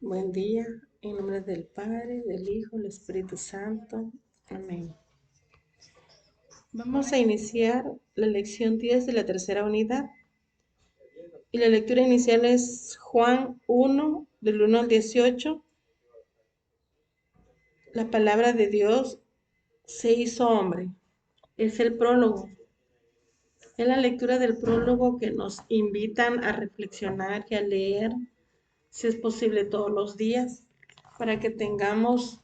Buen día, en nombre del Padre, del Hijo, del Espíritu Santo. Amén. Vamos a iniciar la lección 10 de la tercera unidad. Y la lectura inicial es Juan 1, del 1 al 18. La palabra de Dios se hizo hombre. Es el prólogo. Es la lectura del prólogo que nos invitan a reflexionar y a leer, si es posible, todos los días, para que tengamos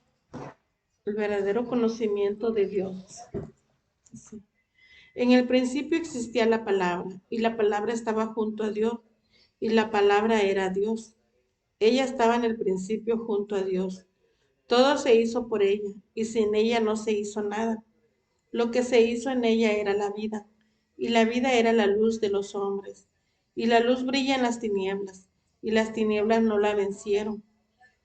el verdadero conocimiento de Dios. Sí. En el principio existía la palabra, y la palabra estaba junto a Dios, y la palabra era Dios. Ella estaba en el principio junto a Dios. Todo se hizo por ella, y sin ella no se hizo nada. Lo que se hizo en ella era la vida, y la vida era la luz de los hombres. Y la luz brilla en las tinieblas, y las tinieblas no la vencieron.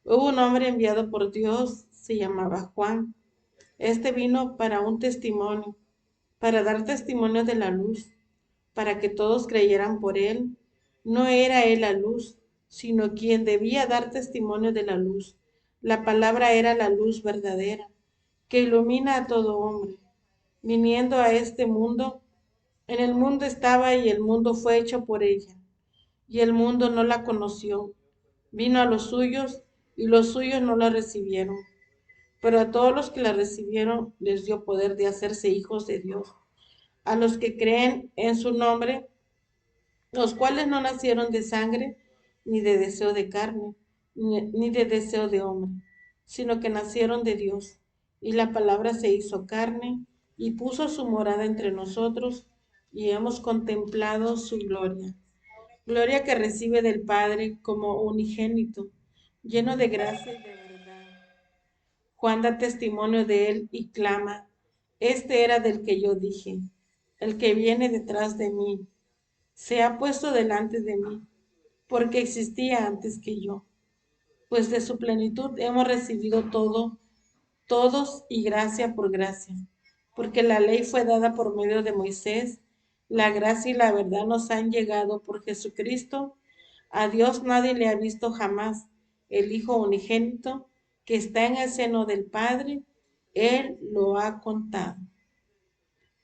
Hubo un hombre enviado por Dios, se llamaba Juan. Este vino para un testimonio, para dar testimonio de la luz, para que todos creyeran por él. No era él la luz, sino quien debía dar testimonio de la luz. La palabra era la luz verdadera, que ilumina a todo hombre. Viniendo a este mundo, en el mundo estaba y el mundo fue hecho por ella, y el mundo no la conoció. Vino a los suyos y los suyos no la recibieron. Pero a todos los que la recibieron les dio poder de hacerse hijos de Dios, a los que creen en su nombre, los cuales no nacieron de sangre, ni de deseo de carne, ni de deseo de hombre, sino que nacieron de Dios. Y la palabra se hizo carne y puso su morada entre nosotros, y hemos contemplado su gloria. Gloria que recibe del Padre como unigénito, lleno de gracia y de verdad. Juan da testimonio de él y clama: este era del que yo dije, el que viene detrás de mí se ha puesto delante de mí, porque existía antes que yo, pues de su plenitud hemos recibido todo, todos, y gracia por gracia, porque la ley fue dada por medio de Moisés, la gracia y la verdad nos han llegado por Jesucristo. A Dios nadie le ha visto jamás. El Hijo unigénito, que está en el seno del Padre, Él lo ha contado.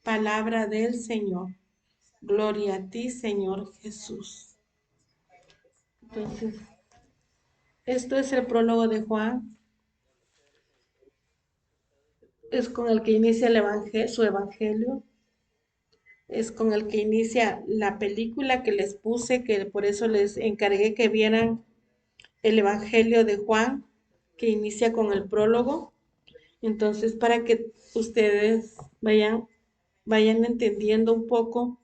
Palabra del Señor. Gloria a ti, Señor Jesús. Entonces, esto es el prólogo de Juan. Es con el que inicia su evangelio. Es con el que inicia la película que les puse, que por eso les encargué que vieran el evangelio de Juan, que inicia con el prólogo. Entonces, para que ustedes vayan entendiendo un poco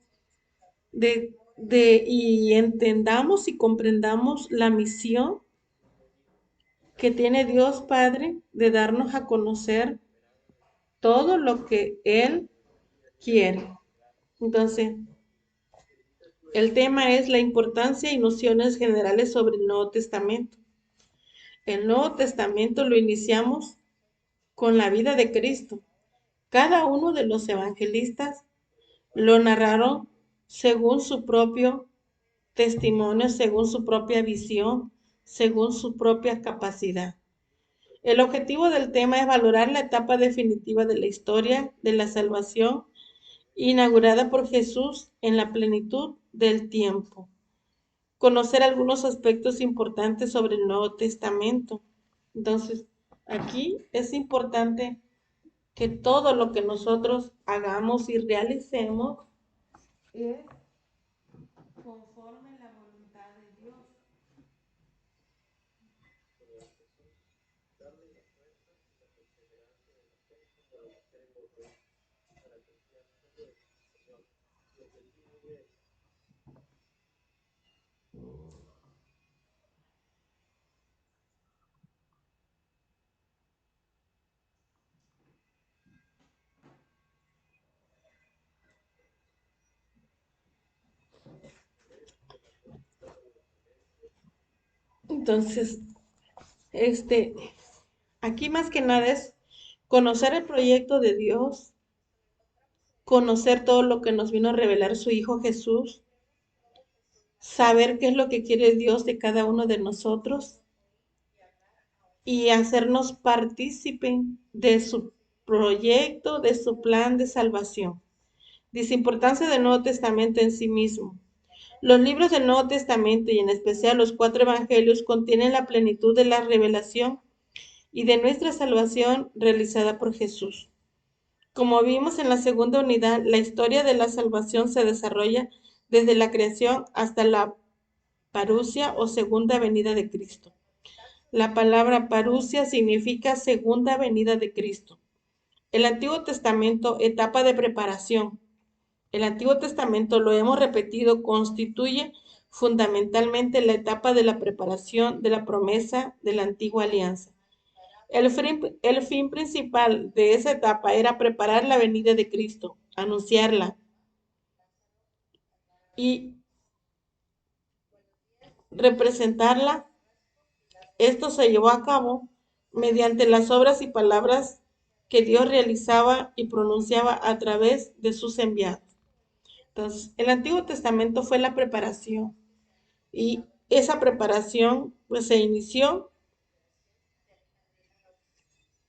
y entendamos y comprendamos la misión que tiene Dios Padre de darnos a conocer todo lo que Él quiere. Entonces, el tema es la importancia y nociones generales sobre el Nuevo Testamento. El Nuevo Testamento lo iniciamos con la vida de Cristo. Cada uno de los evangelistas lo narraron según su propio testimonio, según su propia visión, según su propia capacidad. El objetivo del tema es valorar la etapa definitiva de la historia de la salvación inaugurada por Jesús en la plenitud del tiempo. Conocer algunos aspectos importantes sobre el Nuevo Testamento. Entonces, aquí es importante que todo lo que nosotros hagamos y realicemos es conforme a la voluntad de Dios. Entonces, aquí más que nada es conocer el proyecto de Dios, conocer todo lo que nos vino a revelar su Hijo Jesús, saber qué es lo que quiere Dios de cada uno de nosotros y hacernos partícipe de su proyecto, de su plan de salvación. Dice importancia del Nuevo Testamento en sí mismo. Los libros del Nuevo Testamento y en especial los 4 evangelios contienen la plenitud de la revelación y de nuestra salvación realizada por Jesús. Como vimos en la segunda unidad, la historia de la salvación se desarrolla desde la creación hasta la parusia o segunda venida de Cristo. La palabra parusia significa segunda venida de Cristo. El Antiguo Testamento, etapa de preparación. El Antiguo Testamento, lo hemos repetido, constituye fundamentalmente la etapa de la preparación de la promesa de la antigua alianza. El fin principal de esa etapa era preparar la venida de Cristo, anunciarla y representarla. Esto se llevó a cabo mediante las obras y palabras que Dios realizaba y pronunciaba a través de sus enviados. Entonces, el Antiguo Testamento fue la preparación y esa preparación pues se inició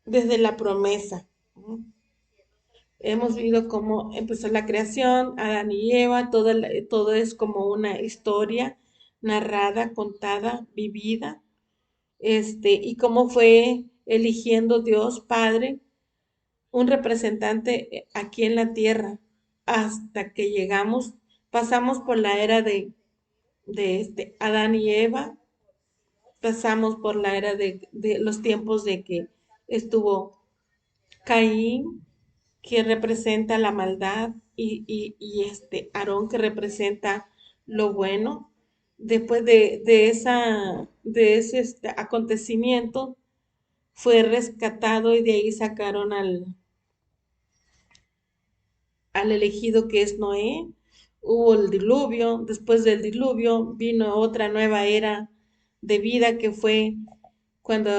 desde la promesa. Hemos visto cómo empezó la creación, Adán y Eva, todo es como una historia narrada, contada, vivida, y cómo fue eligiendo Dios Padre un representante aquí en la tierra hasta que pasamos por la era de Adán y Eva, pasamos por la era de los tiempos de que estuvo Caín, que representa la maldad, y Aarón, que representa lo bueno. Después de ese acontecimiento, fue rescatado y de ahí sacaron al elegido que es Noé. Hubo el diluvio, después del diluvio vino otra nueva era de vida que fue cuando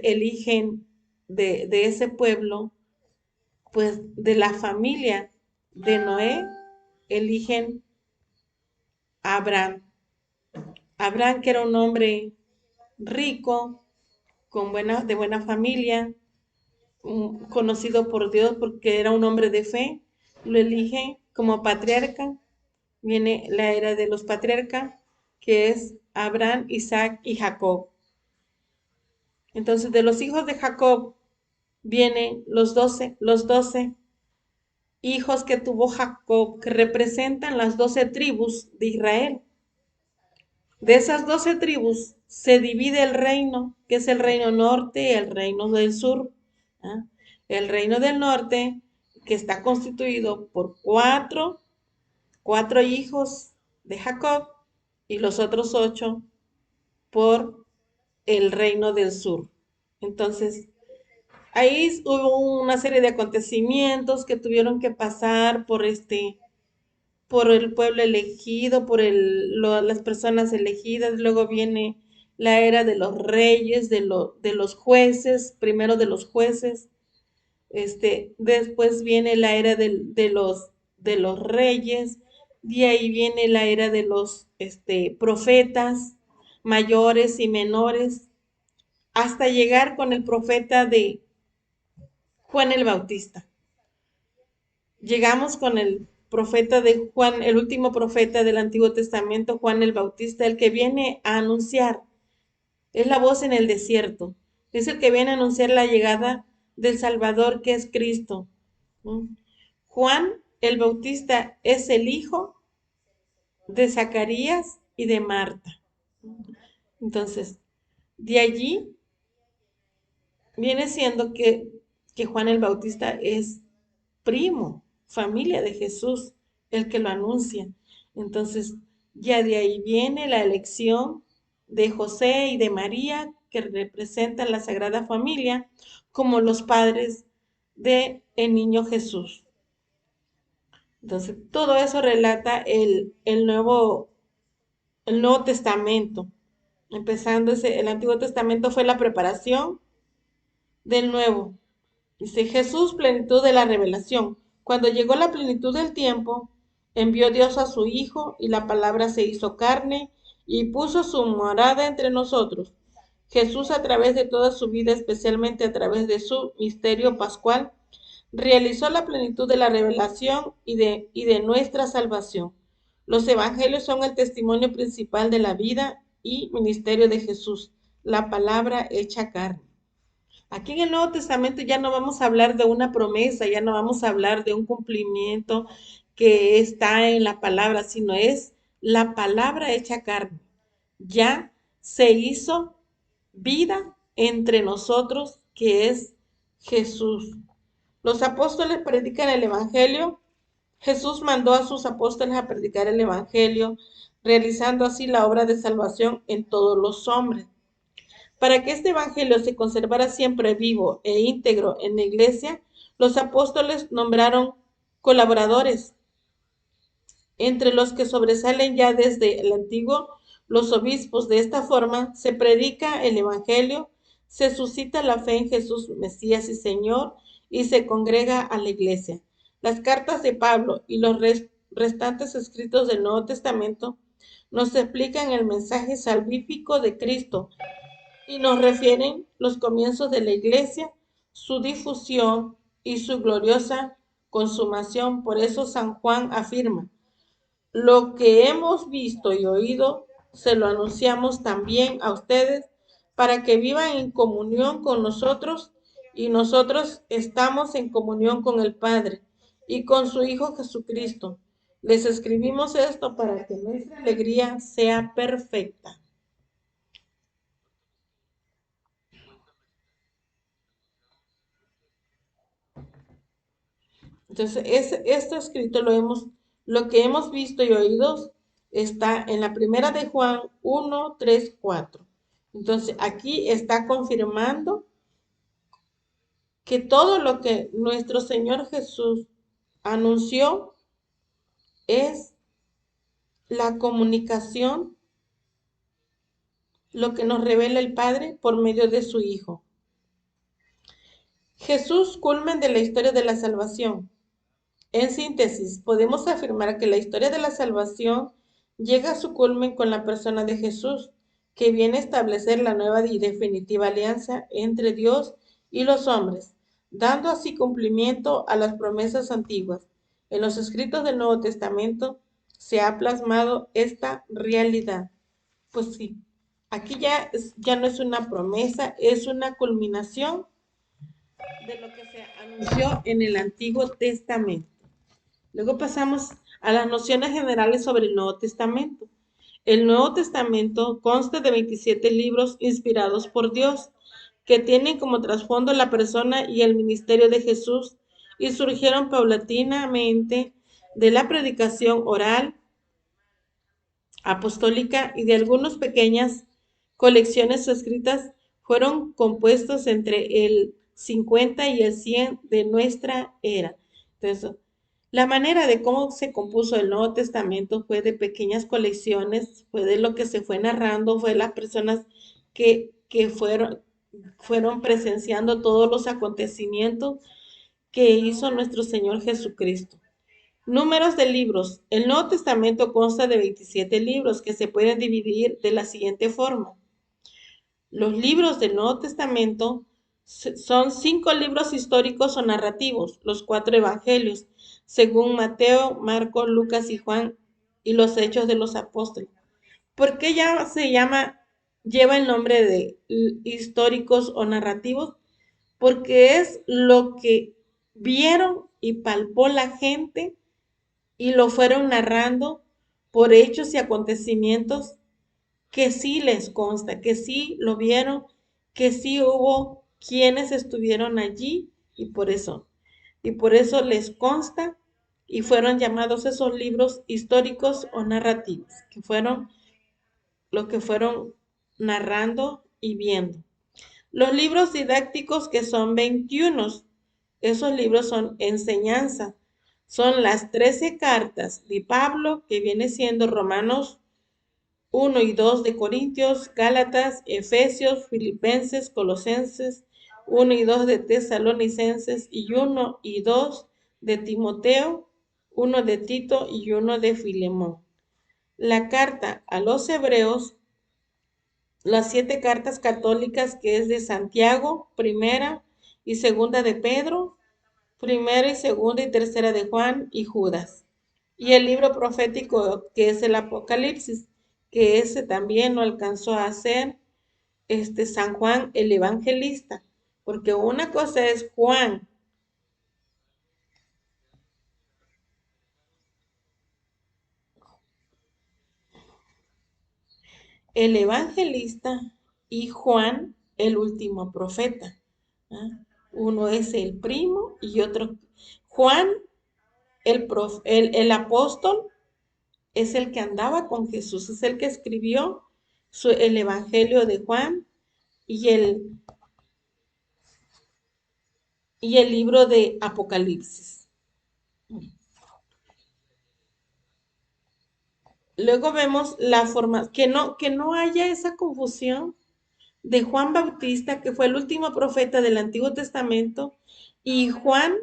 eligen de ese pueblo, pues de la familia de Noé, eligen a Abraham. Abraham, que era un hombre rico, de buena familia, conocido por Dios porque era un hombre de fe, lo elige como patriarca. Viene la era de los patriarcas, que es Abraham, Isaac y Jacob. Entonces, de los hijos de Jacob vienen los doce hijos que tuvo Jacob, que representan las 12 tribus de Israel. De esas 12 tribus se divide el reino, que es el reino norte y el reino del sur. ¿Ah? El reino del norte, que está constituido por cuatro hijos de Jacob, y los otros 8 por el reino del sur. Entonces, ahí hubo una serie de acontecimientos que tuvieron que pasar por el pueblo elegido, las personas elegidas. Luego viene la era de los reyes, de los jueces, primero de los jueces. Después viene la era de los reyes. De ahí viene la era de los profetas mayores y menores, hasta llegar con el profeta de Juan el Bautista. Llegamos con el profeta de Juan, el último profeta del Antiguo Testamento, Juan el Bautista, el que viene a anunciar, es la voz en el desierto, es el que viene a anunciar la llegada del Salvador, que es Cristo. Juan el Bautista es el hijo de Zacarías y de Marta. Entonces, de allí viene siendo que Juan el Bautista es primo, familia de Jesús, el que lo anuncia. Entonces, ya de ahí viene la elección de José y de María, que representan la Sagrada Familia como los padres de el niño Jesús. Entonces, todo eso relata el Nuevo Testamento. Empezando el Antiguo Testamento fue la preparación del Nuevo. Dice Jesús, plenitud de la revelación. Cuando llegó la plenitud del tiempo, envió Dios a su Hijo y la palabra se hizo carne y puso su morada entre nosotros. Jesús, a través de toda su vida, especialmente a través de su misterio pascual, realizó la plenitud de la revelación y de nuestra salvación. Los evangelios son el testimonio principal de la vida y ministerio de Jesús, la palabra hecha carne. Aquí en el Nuevo Testamento ya no vamos a hablar de una promesa, ya no vamos a hablar de un cumplimiento que está en la palabra, sino es la palabra hecha carne. Ya se hizo vida entre nosotros, que es Jesús. Los apóstoles predican el Evangelio. Jesús mandó a sus apóstoles a predicar el Evangelio, realizando así la obra de salvación en todos los hombres. Para que este Evangelio se conservara siempre vivo e íntegro en la iglesia, los apóstoles nombraron colaboradores, entre los que sobresalen ya desde el antiguo los obispos. De esta forma se predica el Evangelio, se suscita la fe en Jesús, Mesías y Señor, y se congrega a la iglesia. Las cartas de Pablo y los restantes escritos del Nuevo Testamento nos explican el mensaje salvífico de Cristo y nos refieren los comienzos de la iglesia, su difusión y su gloriosa consumación. Por eso San Juan afirma: lo que hemos visto y oído, se lo anunciamos también a ustedes para que vivan en comunión con nosotros, y nosotros estamos en comunión con el Padre y con su Hijo Jesucristo. Les escribimos esto para que nuestra alegría sea perfecta. Entonces, esto escrito lo que hemos visto y oído está en la primera de Juan 1, 3, 4. Entonces, aquí está confirmando que todo lo que nuestro Señor Jesús anunció es la comunicación, lo que nos revela el Padre por medio de su Hijo. Jesús, culmen de la historia de la salvación. En síntesis, podemos afirmar que la historia de la salvación llega a su culmen con la persona de Jesús, que viene a establecer la nueva y definitiva alianza entre Dios y los hombres, dando así cumplimiento a las promesas antiguas. En los escritos del Nuevo Testamento se ha plasmado esta realidad. Pues sí, aquí ya no es una promesa, es una culminación de lo que se anunció en el Antiguo Testamento. Luego pasamos a las nociones generales sobre el Nuevo Testamento. El Nuevo Testamento consta de 27 libros inspirados por Dios, que tienen como trasfondo la persona y el ministerio de Jesús, y surgieron paulatinamente de la predicación oral, apostólica y de algunas pequeñas colecciones escritas. Fueron compuestos entre el 50 y el 100 de nuestra era. Entonces, la manera de cómo se compuso el Nuevo Testamento fue de pequeñas colecciones, fue de lo que se fue narrando, fue de las personas que fueron presenciando todos los acontecimientos que hizo nuestro Señor Jesucristo. Números de libros. El Nuevo Testamento consta de 27 libros que se pueden dividir de la siguiente forma. Los libros del Nuevo Testamento son 5 libros históricos o narrativos, los 4 evangelios, según Mateo, Marcos, Lucas y Juan, y los hechos de los apóstoles. ¿Por qué ya lleva el nombre de históricos o narrativos? Porque es lo que vieron y palpó la gente y lo fueron narrando por hechos y acontecimientos que sí les consta, que sí lo vieron, que sí hubo quienes estuvieron allí, y por eso les consta, y fueron llamados esos libros históricos o narrativos, que fueron lo que fueron narrando y viendo. Los libros didácticos, que son 21, esos libros son enseñanza. Son las 13 cartas de Pablo, que viene siendo Romanos 1 y 2 de Corintios, Gálatas, Efesios, Filipenses, Colosenses, 1 y 2 de Tesalonicenses y 1 y 2 de Timoteo, uno de Tito y uno de Filemón. La carta a los hebreos, las 7 cartas católicas que es de Santiago, primera y segunda de Pedro, primera y segunda y tercera de Juan y Judas. Y el libro profético que es el Apocalipsis, que ese también lo alcanzó a hacer San Juan el Evangelista, porque una cosa es Juan el Evangelista y Juan el último profeta. ¿Ah? Uno es el primo y otro, Juan el apóstol es el que andaba con Jesús, es el que escribió el Evangelio de Juan y el libro de Apocalipsis. Luego vemos la forma, que no haya esa confusión de Juan Bautista, que fue el último profeta del Antiguo Testamento, y Juan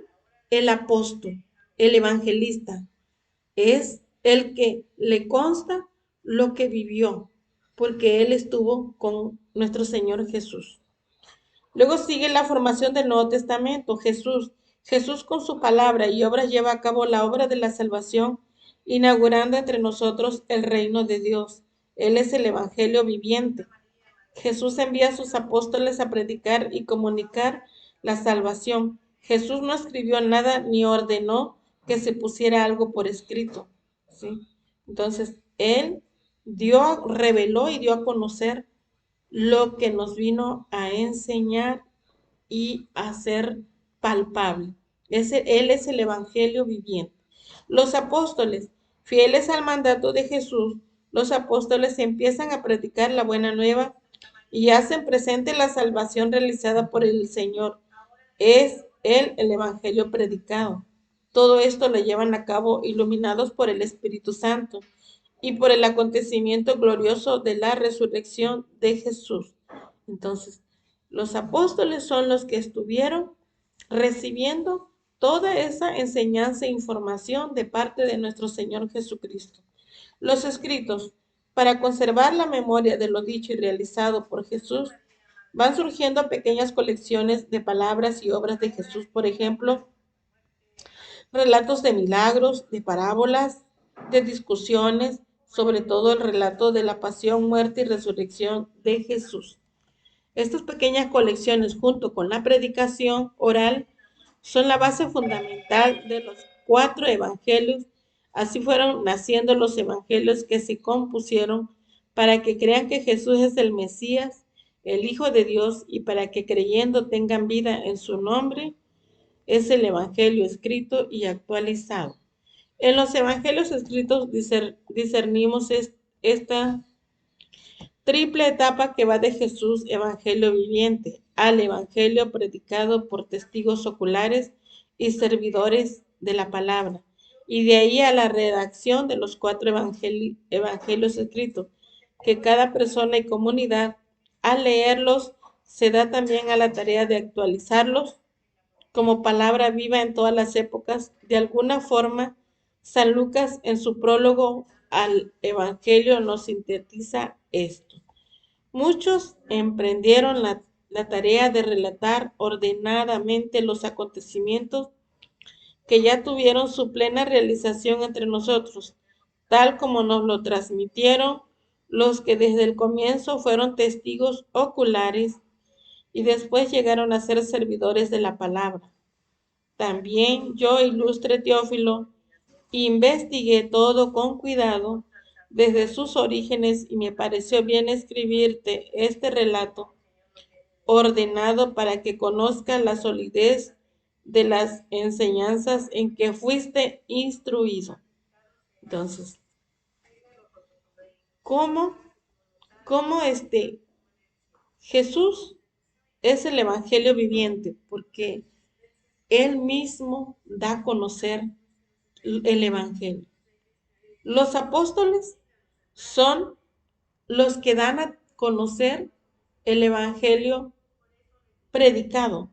el apóstol, el evangelista. Es el que le consta lo que vivió, porque él estuvo con nuestro Señor Jesús. Luego sigue la formación del Nuevo Testamento. Jesús con su palabra y obras lleva a cabo la obra de la salvación, inaugurando entre nosotros el reino de Dios. Él es el Evangelio viviente. Jesús envía a sus apóstoles a predicar y comunicar la salvación. Jesús no escribió nada ni ordenó que se pusiera algo por escrito, ¿sí? Entonces, él reveló y dio a conocer lo que nos vino a enseñar y a hacer palpable. Él es el Evangelio viviente. Los apóstoles, fieles al mandato de Jesús, los apóstoles empiezan a predicar la buena nueva y hacen presente la salvación realizada por el Señor. Es él el Evangelio predicado. Todo esto lo llevan a cabo iluminados por el Espíritu Santo y por el acontecimiento glorioso de la resurrección de Jesús. Entonces, los apóstoles son los que estuvieron recibiendo toda esa enseñanza e información de parte de nuestro Señor Jesucristo. Los escritos, para conservar la memoria de lo dicho y realizado por Jesús, van surgiendo pequeñas colecciones de palabras y obras de Jesús, por ejemplo, relatos de milagros, de parábolas, de discusiones, sobre todo el relato de la pasión, muerte y resurrección de Jesús. Estas pequeñas colecciones, junto con la predicación oral, son la base fundamental de los 4 evangelios. Así fueron naciendo los evangelios que se compusieron para que crean que Jesús es el Mesías, el Hijo de Dios, y para que creyendo tengan vida en su nombre. Es el evangelio escrito y actualizado. En los evangelios escritos discernimos esta triple etapa que va de Jesús, evangelio viviente, al evangelio predicado por testigos oculares y servidores de la palabra, y de ahí a la redacción de los 4 evangelios escritos, que cada persona y comunidad, al leerlos, se da también a la tarea de actualizarlos como palabra viva en todas las épocas. De alguna forma, San Lucas en su prólogo al Evangelio nos sintetiza esto. Muchos emprendieron la tarea de relatar ordenadamente los acontecimientos que ya tuvieron su plena realización entre nosotros, tal como nos lo transmitieron los que desde el comienzo fueron testigos oculares y después llegaron a ser servidores de la palabra. También yo, ilustre Teófilo, investigué todo con cuidado desde sus orígenes y me pareció bien escribirte este relato ordenado para que conozcas la solidez de las enseñanzas en que fuiste instruido. Entonces, ¿cómo, cómo Jesús es el evangelio viviente? Porque él mismo da a conocer el evangelio. Los apóstoles son los que dan a conocer el evangelio predicado,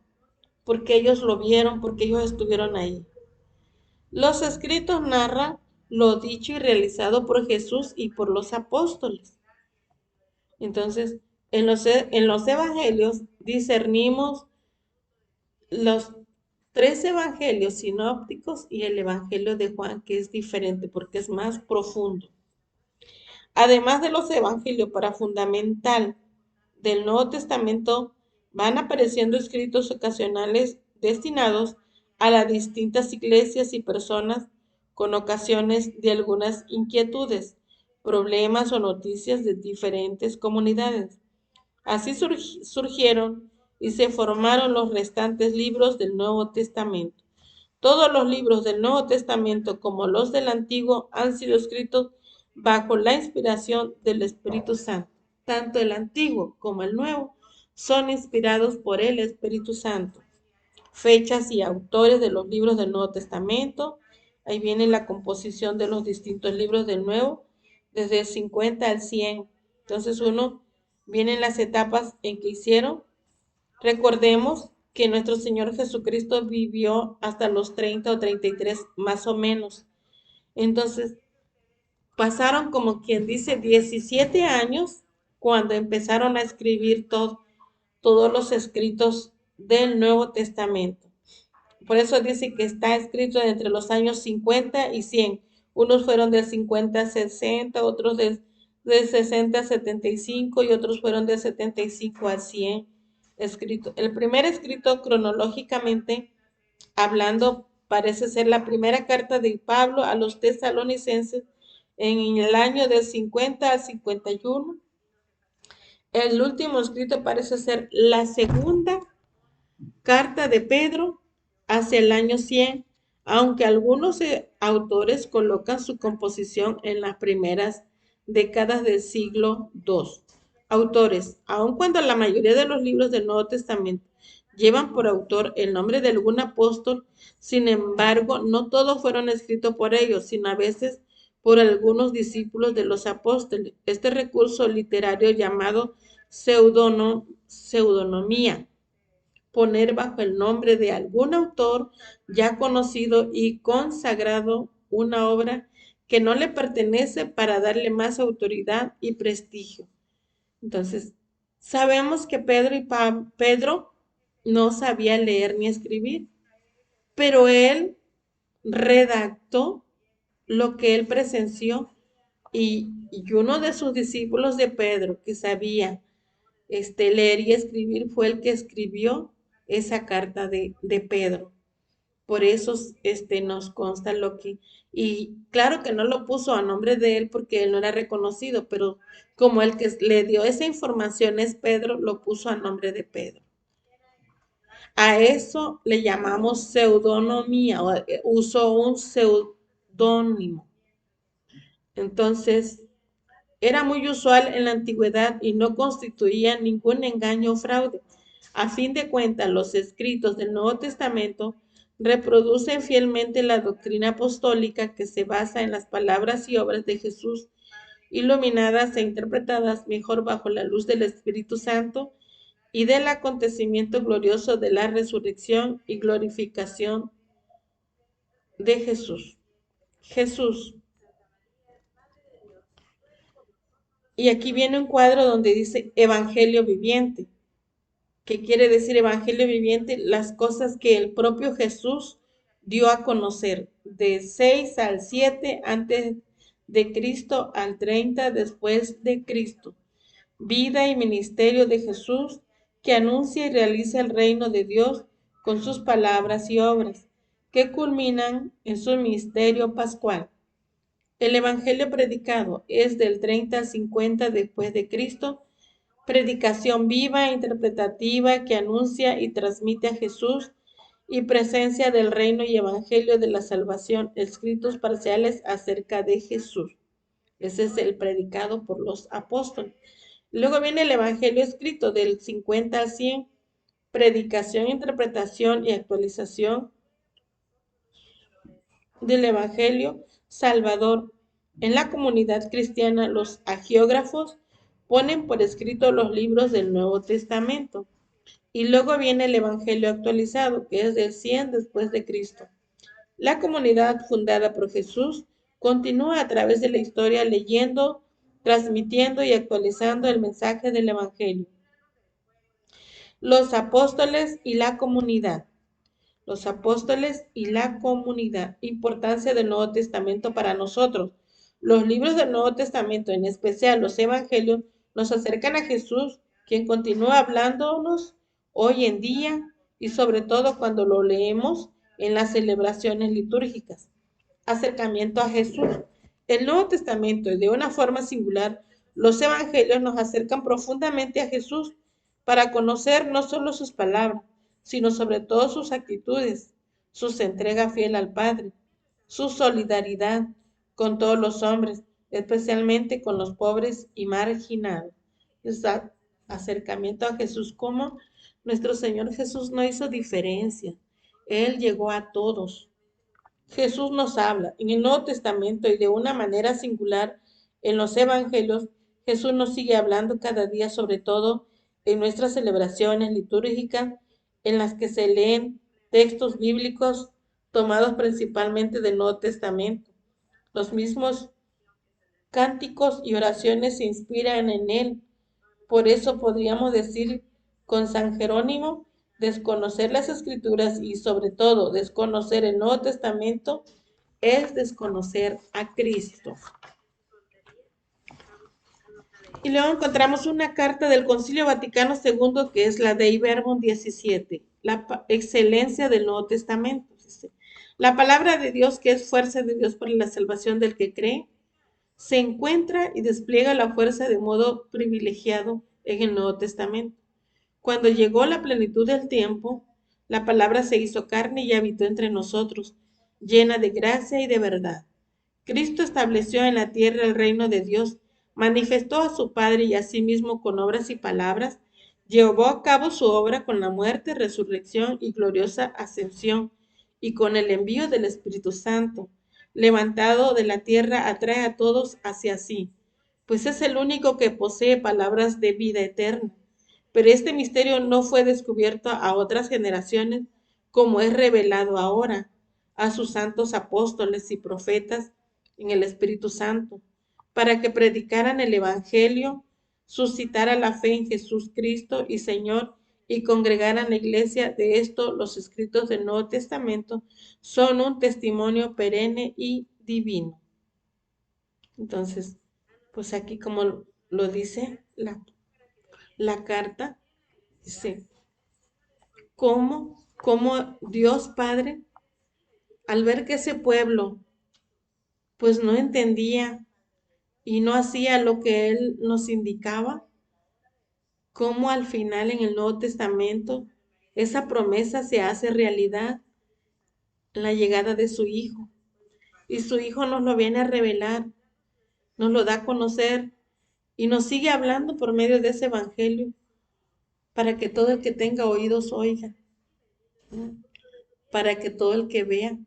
porque ellos lo vieron, porque ellos estuvieron ahí. Los escritos narran lo dicho y realizado por Jesús y por los apóstoles. Entonces, en los evangelios discernimos los tres evangelios sinópticos y el evangelio de Juan, que es diferente porque es más profundo. Además de los evangelios, para fundamental del Nuevo Testamento van apareciendo escritos ocasionales destinados a las distintas iglesias y personas con ocasiones de algunas inquietudes, problemas o noticias de diferentes comunidades. Así surgieron y se formaron los restantes libros del Nuevo Testamento. Todos los libros del Nuevo Testamento, como los del Antiguo, han sido escritos bajo la inspiración del Espíritu Santo. Tanto el Antiguo como el Nuevo son inspirados por el Espíritu Santo. Fechas y autores de los libros del Nuevo Testamento. Ahí viene la composición de los distintos libros del Nuevo, desde el 50 al 100. Entonces vienen las etapas en que hicieron. Recordemos que nuestro Señor Jesucristo vivió hasta los 30 o 33 más o menos. Entonces, pasaron como quien dice 17 años cuando empezaron a escribir todos los escritos del Nuevo Testamento. Por eso dice que está escrito entre los años 50 y 100. Unos fueron del 50 a 60, otros del 60 a 75 y otros fueron del 75 a 100 escrito. El primer escrito cronológicamente hablando parece ser la primera carta de Pablo a los tesalonicenses en el año del 50 al 51. El último escrito parece ser la segunda carta de Pedro hacia el año 100, aunque algunos autores colocan su composición en las primeras décadas del siglo II. Autores, aun cuando la mayoría de los libros del Nuevo Testamento llevan por autor el nombre de algún apóstol, sin embargo, no todos fueron escritos por ellos, sino a veces por algunos discípulos de los apóstoles. Este recurso literario llamado pseudonomía, poner bajo el nombre de algún autor ya conocido y consagrado una obra que no le pertenece para darle más autoridad y prestigio. Entonces, sabemos que Pedro no sabía leer ni escribir, pero él redactó lo que él presenció y uno de sus discípulos de Pedro que sabía leer y escribir fue el que escribió esa carta de Pedro. Por eso nos consta lo que, y claro que no lo puso a nombre de él porque él no era reconocido, pero como el que le dio esa información es Pedro, lo puso a nombre de Pedro. A eso le llamamos pseudonomía, usó un seudónimo. Entonces, era muy usual en la antigüedad y no constituía ningún engaño o fraude. A fin de cuentas, los escritos del Nuevo Testamento reproducen fielmente la doctrina apostólica que se basa en las palabras y obras de Jesús, iluminadas e interpretadas mejor bajo la luz del Espíritu Santo y del acontecimiento glorioso de la resurrección y glorificación de Jesús. Y aquí viene un cuadro donde dice Evangelio viviente. ¿Qué quiere decir Evangelio viviente? Las cosas que el propio Jesús dio a conocer de 6 al 7 antes de Cristo al 30 después de Cristo. Vida y ministerio de Jesús que anuncia y realiza el reino de Dios con sus palabras y obras, que culminan en su ministerio pascual. El evangelio predicado es del 30 al 50 después de Cristo, predicación viva e interpretativa que anuncia y transmite a Jesús y presencia del reino y evangelio de la salvación, escritos parciales acerca de Jesús. Ese es el predicado por los apóstoles. Luego viene el evangelio escrito del 50 al 100, predicación, interpretación y actualización del evangelio salvador. En la comunidad cristiana, los agiógrafos ponen por escrito los libros del Nuevo Testamento. Y luego viene el evangelio actualizado, que es del 100 después de Cristo. La comunidad fundada por Jesús continúa a través de la historia leyendo, transmitiendo y actualizando el mensaje del Evangelio. Los apóstoles y la comunidad. Los apóstoles y la comunidad. Importancia del Nuevo Testamento para nosotros. Los libros del Nuevo Testamento, en especial los evangelios, nos acercan a Jesús, quien continúa hablándonos hoy en día y sobre todo cuando lo leemos en las celebraciones litúrgicas. Acercamiento a Jesús. El Nuevo Testamento y de una forma singular, los evangelios nos acercan profundamente a Jesús para conocer no solo sus palabras, sino sobre todo sus actitudes, su entrega fiel al Padre, su solidaridad con todos los hombres, especialmente con los pobres y marginados. Ese acercamiento a Jesús, como nuestro Señor Jesús no hizo diferencia. Él llegó a todos. Jesús nos habla en el Nuevo Testamento y de una manera singular en los Evangelios. Jesús nos sigue hablando cada día, sobre todo en nuestras celebraciones litúrgicas, en las que se leen textos bíblicos tomados principalmente del Nuevo Testamento. Los mismos cánticos y oraciones se inspiran en él. Por eso podríamos decir con San Jerónimo, desconocer las Escrituras y sobre todo desconocer el Nuevo Testamento es desconocer a Cristo. Y luego encontramos una carta del Concilio Vaticano II que es la Dei Verbum 17, la excelencia del Nuevo Testamento. La palabra de Dios, que es fuerza de Dios para la salvación del que cree, se encuentra y despliega la fuerza de modo privilegiado en el Nuevo Testamento. Cuando llegó la plenitud del tiempo, la palabra se hizo carne y habitó entre nosotros, llena de gracia y de verdad. Cristo estableció en la tierra el reino de Dios, manifestó a su Padre y a sí mismo con obras y palabras, llevó a cabo su obra con la muerte, resurrección y gloriosa ascensión, y con el envío del Espíritu Santo, levantado de la tierra, atrae a todos hacia sí, pues es el único que posee palabras de vida eterna. Pero este misterio no fue descubierto a otras generaciones como es revelado ahora a sus santos apóstoles y profetas en el Espíritu Santo, para que predicaran el Evangelio, suscitaran la fe en Jesús Cristo y Señor y congregaran la iglesia. De esto los escritos del Nuevo Testamento son un testimonio perenne y divino. Entonces, pues aquí como lo dice la carta, dice, ¿cómo Dios Padre, al ver que ese pueblo pues no entendía y no hacía lo que Él nos indicaba, cómo al final en el Nuevo Testamento esa promesa se hace realidad en la llegada de su Hijo? Y su Hijo nos lo viene a revelar, nos lo da a conocer y nos sigue hablando por medio de ese Evangelio para que todo el que tenga oídos oiga, ¿no? Para que todo el que vea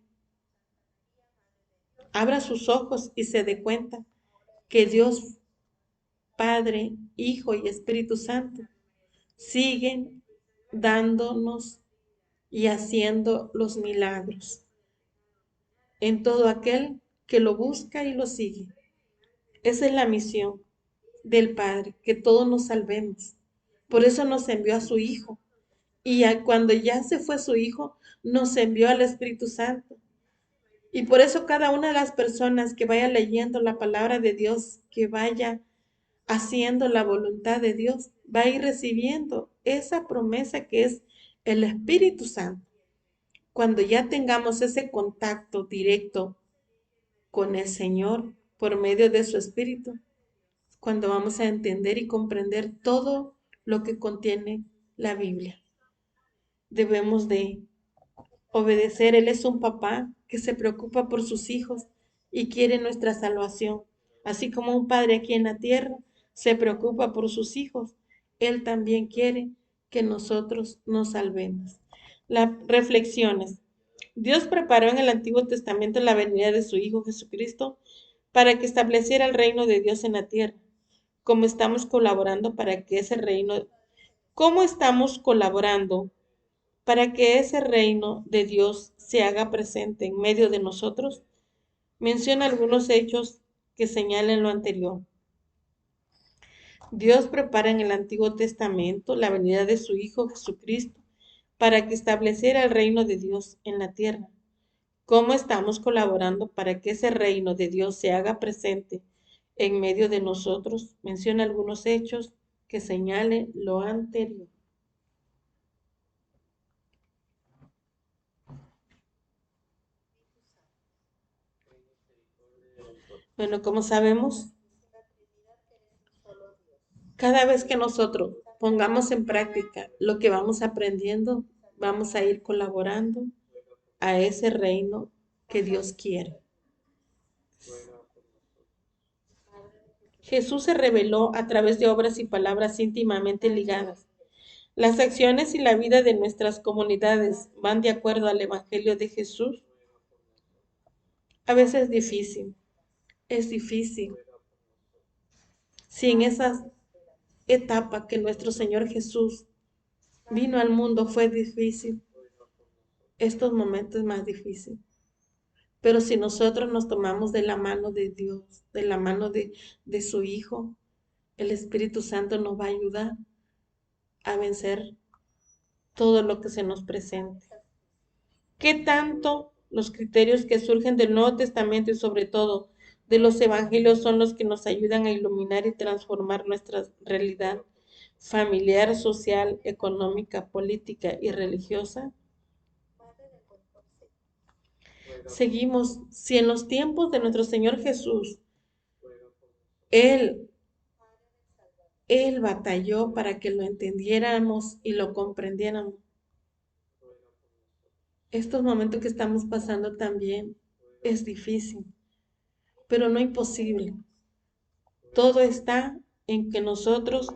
abra sus ojos y se dé cuenta que Dios Padre, Hijo y Espíritu Santo siguen dándonos y haciendo los milagros en todo aquel que lo busca y lo sigue. Esa es la misión del Padre, que todos nos salvemos. Por eso nos envió a su Hijo. Y cuando ya se fue su Hijo, nos envió al Espíritu Santo. Y por eso cada una de las personas que vaya leyendo la palabra de Dios, que vaya haciendo la voluntad de Dios, va a ir recibiendo esa promesa que es el Espíritu Santo. Cuando ya tengamos ese contacto directo con el Señor por medio de su Espíritu, cuando vamos a entender y comprender todo lo que contiene la Biblia. Debemos de obedecer. Él es un papá que se preocupa por sus hijos y quiere nuestra salvación. Así como un padre aquí en la tierra se preocupa por sus hijos, Él también quiere que nosotros nos salvemos. Las reflexiones. Dios preparó en el Antiguo Testamento la venida de su Hijo Jesucristo para que estableciera el reino de Dios en la tierra. ¿Cómo estamos colaborando para que ese reino, cómo estamos colaborando para que ese reino de Dios se haga presente en medio de nosotros, menciona algunos hechos que señalan lo anterior. Dios prepara en el Antiguo Testamento la venida de su Hijo Jesucristo para que estableciera el reino de Dios en la tierra. ¿Cómo estamos colaborando para que ese reino de Dios se haga presente en medio de nosotros? Menciona algunos hechos que señalen lo anterior. Bueno, como sabemos, cada vez que nosotros pongamos en práctica lo que vamos aprendiendo, vamos a ir colaborando a ese reino que Dios quiere. Jesús se reveló a través de obras y palabras íntimamente ligadas. Las acciones y la vida de nuestras comunidades van de acuerdo al Evangelio de Jesús. A veces es difícil. Si en esa etapa que nuestro Señor Jesús vino al mundo fue difícil, estos momentos es más difícil. Pero si nosotros nos tomamos de la mano de Dios, de la mano de su Hijo, el Espíritu Santo nos va a ayudar a vencer todo lo que se nos presente. ¿Qué tanto los criterios que surgen del Nuevo Testamento y sobre todo de los Evangelios son los que nos ayudan a iluminar y transformar nuestra realidad familiar, social, económica, política y religiosa? Seguimos, si en los tiempos de nuestro Señor Jesús, Él, Él batalló para que lo entendiéramos y lo comprendiéramos. Estos momentos que estamos pasando también es difícil, pero no imposible. Todo está en que nosotros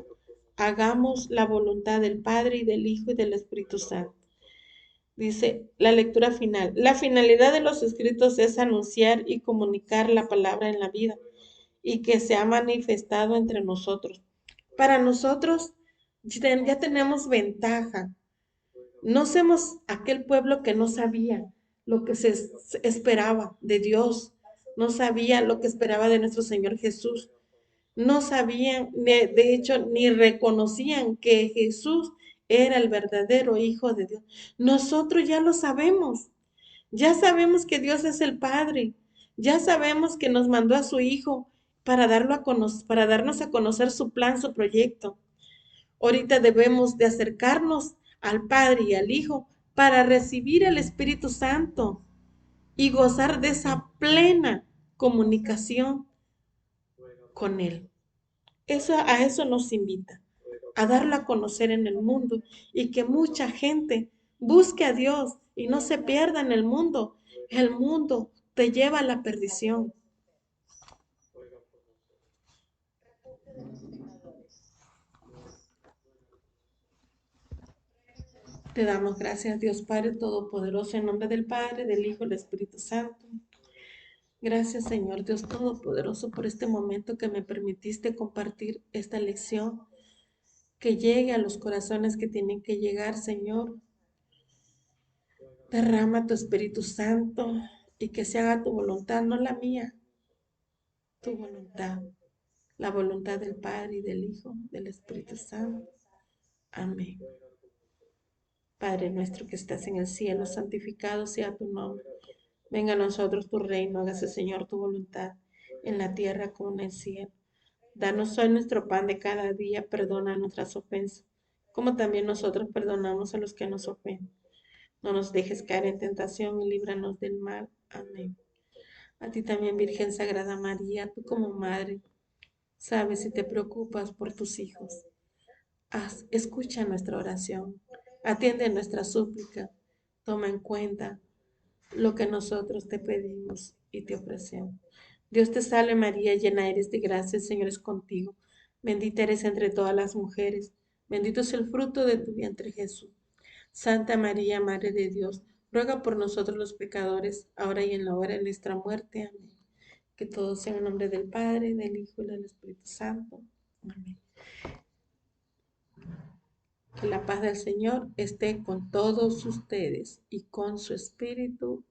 hagamos la voluntad del Padre y del Hijo y del Espíritu Santo. Dice la lectura final. La finalidad de los escritos es anunciar y comunicar la palabra en la vida y que se ha manifestado entre nosotros. Para nosotros ya tenemos ventaja. No somos aquel pueblo que no sabía lo que se esperaba de Dios, no sabía lo que esperaba de nuestro Señor Jesús. No sabían, de hecho, ni reconocían que Jesús era el verdadero Hijo de Dios. Nosotros ya lo sabemos. Ya sabemos que Dios es el Padre. Ya sabemos que nos mandó a su Hijo para para darnos a conocer su plan, su proyecto. Ahorita debemos de acercarnos al Padre y al Hijo para recibir el Espíritu Santo y gozar de esa plena comunicación con Él. A eso nos invita, a darlo a conocer en el mundo y que mucha gente busque a Dios y no se pierda en el mundo. El mundo te lleva a la perdición. Te damos gracias, Dios Padre Todopoderoso, en nombre del Padre, del Hijo y del Espíritu Santo. Gracias, Señor Dios Todopoderoso, por este momento que me permitiste compartir esta lección, que llegue a los corazones que tienen que llegar, Señor. Derrama tu Espíritu Santo y que se haga tu voluntad, no la mía, tu voluntad, la voluntad del Padre y del Hijo, del Espíritu Santo. Amén. Padre nuestro que estás en el cielo, santificado sea tu nombre. Venga a nosotros tu reino, hágase, Señor, tu voluntad, en la tierra como en el cielo. Danos hoy nuestro pan de cada día, perdona nuestras ofensas, como también nosotros perdonamos a los que nos ofenden. No nos dejes caer en tentación y líbranos del mal. Amén. A ti también, Virgen Sagrada María, tú como madre, sabes y te preocupas por tus hijos. Escucha nuestra oración, atiende nuestra súplica, toma en cuenta lo que nosotros te pedimos y te ofrecemos. Dios te salve María, llena eres de gracia, el Señor es contigo. Bendita eres entre todas las mujeres, bendito es el fruto de tu vientre Jesús. Santa María, Madre de Dios, ruega por nosotros los pecadores, ahora y en la hora de nuestra muerte. Amén. Que todo sea en nombre del Padre, del Hijo y del Espíritu Santo. Amén. Que la paz del Señor esté con todos ustedes y con su espíritu.